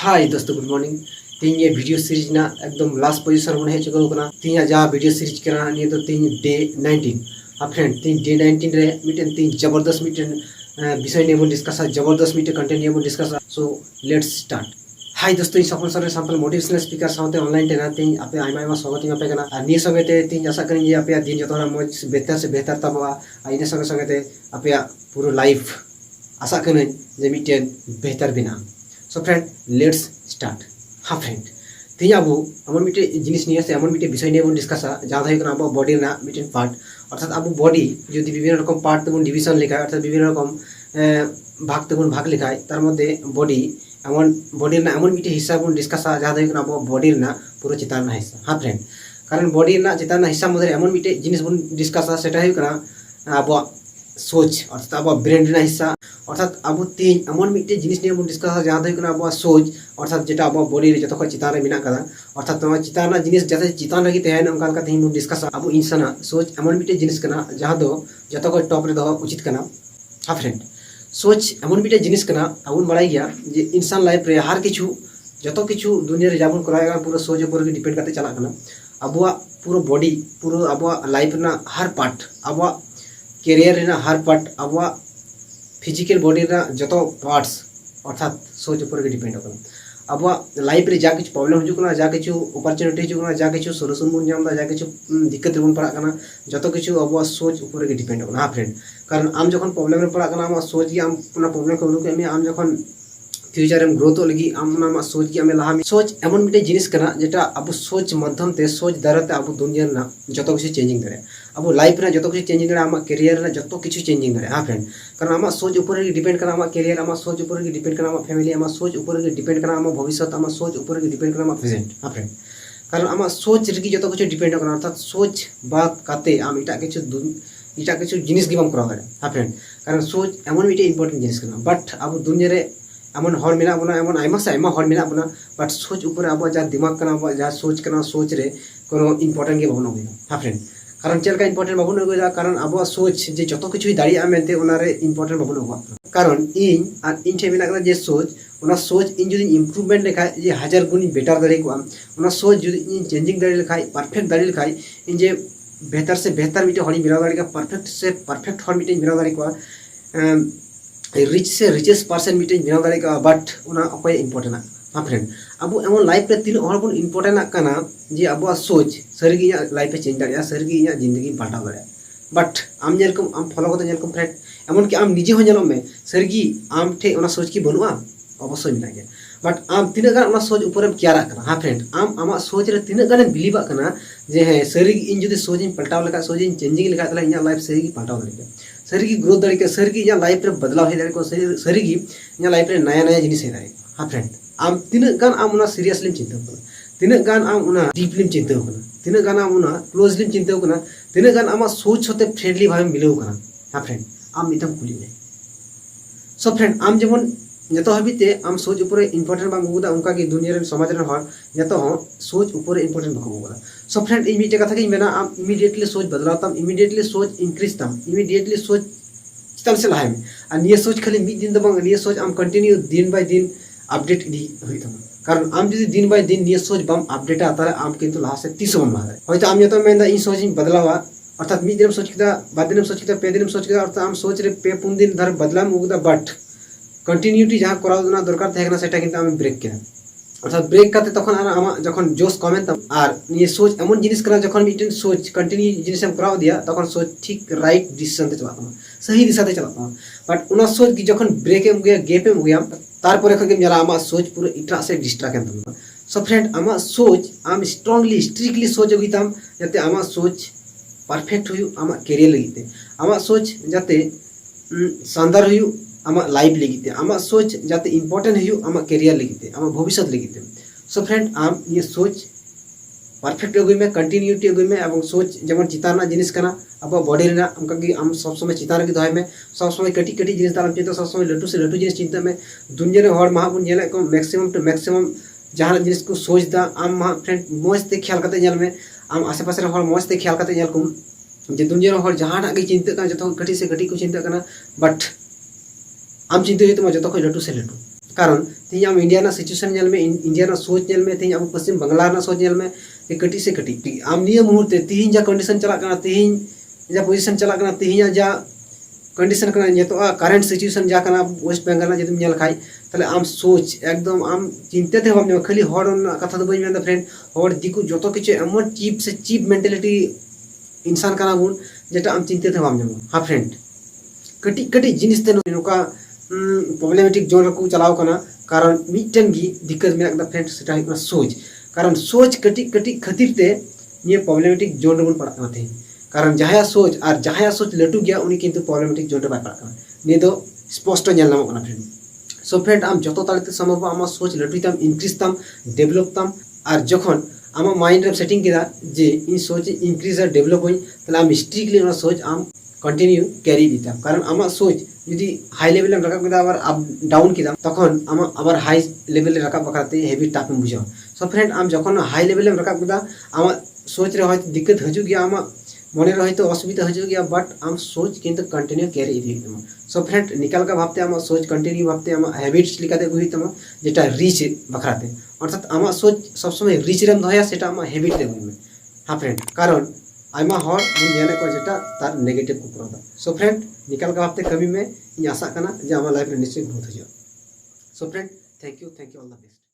हाय दोस्तों, good morning. तीन ये वीडियो सीरीज ना एकदम लास्ट पोजीशन बन हे चुका होना। तीन जहाँ वीडियो सीरीज करा ये तो तीन डे 19। हाँ फ्रेंड, तीन डे 19 रे मिटन तीन जबरदस्त मिटन विषय ने बन डिस्कस जबरदस्त मिटन कंटेंट ने बन discuss. So let's start. Hi दोस्तों, Safal sir sample motivational speaker साथे ऑनलाइन टेना तीन आपे आयमा स्वागत इन पे कना। निये संगे ते तीन आशा करें आपे दिन जो मज बेहतर से बेहतर तबा इन संगे संगे ते आपे पूरा लाइफ आशा करें जे मिटन बेहतर बिना। So friend let's start. हाँ फ्रेंड, तीन अब एमन मिटे जिनिस निये से एमन मिटे विषय निये बन डिस्कसा जहाँ अब बॉडी ना मिटन पार्ट अर्थात अब बॉडी जो विभिन्न रकम पार्ट तेबन डिविजन लेखा अर्थात विभिन्न रकम भाग तेबन भाग लेखा तार मध्य बॉडी एमन बॉडी ना एमन मिटे हिस्सा बन डिस्कसा जहाँ अब बॉडी ना पूरा चितान हिस्सा। हाँ फ्रेंड, कारण बॉडी ना चितान हिस्सा मध्य एमन मिटे जिनिस बन डिस्कसा सेटा अब सोच अर्थात अब ब्रेन हिस्सा अर्थात अब तीन एमन मिटे जिनिस निये बन डिस्कस जहाँ अब सोच अर्थात जेटा अब बॉडी रे जतो चितान मेना अर्थात चितान जिनिस जाते चितान लगी तहन उनका तीन बन डिस्कस अब इंसान सोच एमन मिटे जिनिस कना जहाँ दो जतो टॉप रे दो उचित कना। हाँ फ्रेंड, सोच एमन मिटे जिनिस कना अब बड़ाई गया जे इंसान लाइफ रे हर किछु जतो किछु दुनिया रे जाबन कराएगा पूरा सोच ऊपर के डिपेंड करते चला कना। अब पूरा बॉडी पूरा अब लाइफ ना हर पार्ट अब कैरियर ना हर पार्ट अब फिजिकल बॉडी ना जतो पार्ट्स अर्थात सोच ऊपर के डिपेंड होना। अब लाइफ रे जा किछु प्रॉब्लम हजुकना जा किछु अपॉर्चुनिटी हजुकना जा किछु सॉल्यूशन बन जामदा जा किछु दिक्कत बन पड़ा कना जतो किछु अब सोच ऊपर के डिपेंड होना। हाँ फ्रेंड, कारण आम जखन प्रॉब्लम रे पड़ा कना आम सोच कि आम पुना प्रॉब्लम को रुके आम जखन फ्यूचर में ग्रोथ लगी आम सोच कि लहा सोच एमन मिटे जिनिस कना जेटा अब सोच माध्यम ते सोच द्वारा अब दुनिया ना जतो किछु चेंजिंग करे अब लाइफ ना जतो किछु चेंजिंग करे आम कैरियर ना जतो किछु चेंजिंग करे। हाँ फ्रेंड, कारण आम सोच ऊपर के डिपेंड कना आम कैरियर आम सोच ऊपर के डिपेंड कना आम फैमिली आम सोच ऊपर के डिपेंड कना आम भविष्य आम सोच ऊपर के डिपेंड कना आम प्रेजेंट। हाँ फ्रेंड, कारण आम सोच रे जतो किछु डिपेंड कना अर्थात सोच बात काते आम इटा किछु जिनिस गी बाम करा दाड़े। हाँ फ्रेंड, कारण सोच एमन मिटे इम्पोर्टेंट जिनिस कना बट अब दुनिया रे एमन हर मेना बना एमन आयमा से आयमा हर मेना बना बट सोच ऊपर अब जहाँ दिमाग कना अब जहाँ सोच कना सोच रे कोनो इम्पोर्टेंट के बाबन अगुया। हाँ फ्रेंड, कारण चलका इम्पोर्टेंट बाबन अगुया कारण अब सोच जे जतो किछु दाड़िया मेनते ओनारे इम्पोर्टेंट बाबन अगुआ कारण इन आर इन ठे मेना जे सोच ओना सोच इन जुदी इम्प्रूवमेंट लेखाय जे 1000 गुण बेटर दाड़े को ओना सोच जुदी इन चेंजिंग दाड़े लेखाय परफेक्ट दाड़े लेखाय इन जे बेहतर से बेहतर मिटे हड़ी मिलाव दाड़े का परफेक्ट से परफेक्ट हड़ मिटे मिलाव दाड़े को रिच से रिचेस्ट पर्सन मिटे बनाव दाड़े का बट उना अकोय इम्पोर्टेंट। हाँ फ्रेंड, अब एमन लाइफ रे तीन हर बन इम्पोर्टेंट कना जे अब सोच सरी गी लाइफ पे चेंज दाड़े सरी गी जिंदगी पाल्टाव दाड़े बट आम जेलकम आम फॉलो करते जेलकम फ्रेंड एमन कि आम निजे हो जेलो में सरी गी आम ठे ओना सोच की बनुआ अवश्य मिला गया बट आम तीन गान ओना सोच ऊपर केयर कना। हाँ फ्रेंड, आम आमा सोच रे तीन गान बिलीव कना जे हे सरी गी इन जुदी सोच इन पलटाव लेखा सोच इन चेंजिंग लेखा तला इन लाइफ सरी गी पलटाव दाड़े सरी की ग्रोथ दाड़े सरी की लाइफ रे बदलाव हे दाड़े को सरी की लाइफ रे नया नया जिनिस हे दाड़े। हाँ फ्रेंड, आम तीन गान आम उना सीरियसली चिंता करना तीन गान आम उना डीपली चिंता करना तीन गान आम उना क्लोजली चिंता करना तीन गान आम सोच होते फ्रेंडली भाव मिलाव करना। हाँ फ्रेंड, आम मितम कुली में सो फ्रेंड आम जेमन जतो हबीते आम सोच ऊपर इम्पोर्टेंट बाम गुदा उनका की दुनिया रे समाज रे हर जतो सोच ऊपर इम्पोर्टेंट बाको गुदा। सो फ्रेंड इन मिटे कथा के मेना आम इमीडिएटली सोच बदलावताम इमीडिएटली सोच इंक्रीज ताम इमीडिएटली सोच चितान से लाहे में और निये सोच खाली मिद दिन दबंग निये सोच आम कंटिन्यू दिन बाय दिन अपडेट इदी होई ताम कारण आम जदी दिन बाय दिन निये सोच बम अपडेट आता आम किंतु लाहा से 30 बम लाहा होयतो आम जतो मेंदा इन सोच इन बदलावा अर्थात मिद दिन सोच किदा बाद दिन सोच किदा पे दिन सोच किदा अर्थात आम सोच रे पे पुन दिन धर बदलाम उगदा बट कंटिन्यूटी जहाँ करा दरकार थे सेटा किंतु आम ब्रेक किया अर्थात ब्रेक करते तखन आमा जखन जोश कमेन तब आर ये सोच एमन जिनिस करा जखन मिटन सोच कंटिन्यू जिनिस हम कराव दिया तखन सोच ठीक राइट डिसीजन ते चलाता सही दिशा ते चलाता बट उना सोच की जखन ब्रेक एम गया गैप एम गया तारपरे खगे जला आमा सोच पूरा इट्रा से डिस्ट्रैक्ट एम सो फ्रेंड आमा सोच आम स्ट्रांगली स्ट्रिक्टली सोच अगिताम जाते आमा सोच परफेक्ट हुयु आमा कैरियर लगिते आमा सोच जाते शानदार हुयु आमा लाइफ लगिते आमा सोच जाते इम्पोर्टेंट हुयु आमा कैरियर लगिते आमा भविष्य लगिते। सो फ्रेंड आम ये सोच परफेक्ट अगुई में कंटिन्यूटी अगुई में एवं सोच जेमन चिताना जिनिस कना अब बॉडी रेना उनका की आम सब समय चितान लगी दोहाय में सब समय कटी कटी जिनिस दाल चिंता सब समय लटू से लटू जिनिस चिंता में दुनिया रे हर महा बुन जेले को मैक्सिमम टू मैक्सिमम जहां जिनिस को सोच दा आम महा फ्रेंड मोज ते ख्याल करते जेल में आम आसे पासे रे हर मोज ते ख्याल करते जेल को जे दुनिया रे हर जहां गे चिंता का जतो कटी से कटी को चिंता करना बट आम चिंता हुई तो जतो लटू से लटू कारण तीन आम इंडिया सिचुएशन नेल में इंडिया सोच नेल में तीन अब पश्चिम बांग्ला सोच नेल में कटी से कटी आम निये मुहूर्ते तीन जा कंडीशन चला तीन जा पोजीशन चला तीन जा कंडीशन करेंट सिचुएशन जा वेस्ट बेंगल जब नेल खाई ताले आम सोच एकदम आम चिंता थे बाम खाली हर कथा तो बन फ्रेंड हर दिकु जो किछु एमन चीप से चीप मेंटालिटी इंसान का बुन जेटा आम चिंता थे बाम हाँ फ्रेंड कटी कटी जिनिस ते नोका प्रॉब्लमेटिक जोन को चलाव कना कारण मिटन गी दिक्कत मेना फ्रेंड सेटा सोच कारण सोच कटी कटी खातिर ते निये प्रॉब्लमेटिक जोन बन पड़ा थे कारण जहाँ सोच और जहाँ सोच लटू गया उन्हीं किंतु प्रॉब्लमेटिक जोन बै पड़ा निये दो स्पष्ट नेल नामोग फ्रेंड सो फ्रेंड आम जो ताड़ाते संभव आम सोच लटू तम इनक्रिज तम डेवलप तम और जखन आम माइंड सेटिंग किया जे इन सोच इनक्रिज और डेवलप हुई ताले आम स्ट्रिक्टली सोच आम कंटिन्यू कैरी दीता कारण आम सोच जुदी हाई लेवल में रकाब किया आबार अप डाउन किया तखन आम आबार high level Rakab बकराते heavy tough में बुझा सो फ्रेंड आम जखन हाई लेवल में रकाब किया आम सोच रे हयतो दिक्कत हजू गया आम मन हयतो असुविधा हजू गया बट आम सोच किन्तु कंटिन्यू कैरी इदी सो फ्रेंड निकाल का भावते आम सोच कंटिन्यू भावते आम हैबिट्स लिकाते हुई तम जेटा रिच बखराते अर्थात आम सोच सब समय रिच रेम दहया सेटा आम हैबिट दे हुई हाँ फ्रेंड कारण आयमा हर नेले को जेटा तार नेगेटिव को करा सो फ्रेंड निकाल का भावते कमी में इन आशा करना जे आम लाइफ में निश्चय बहुत हजू so friend thank you all the best.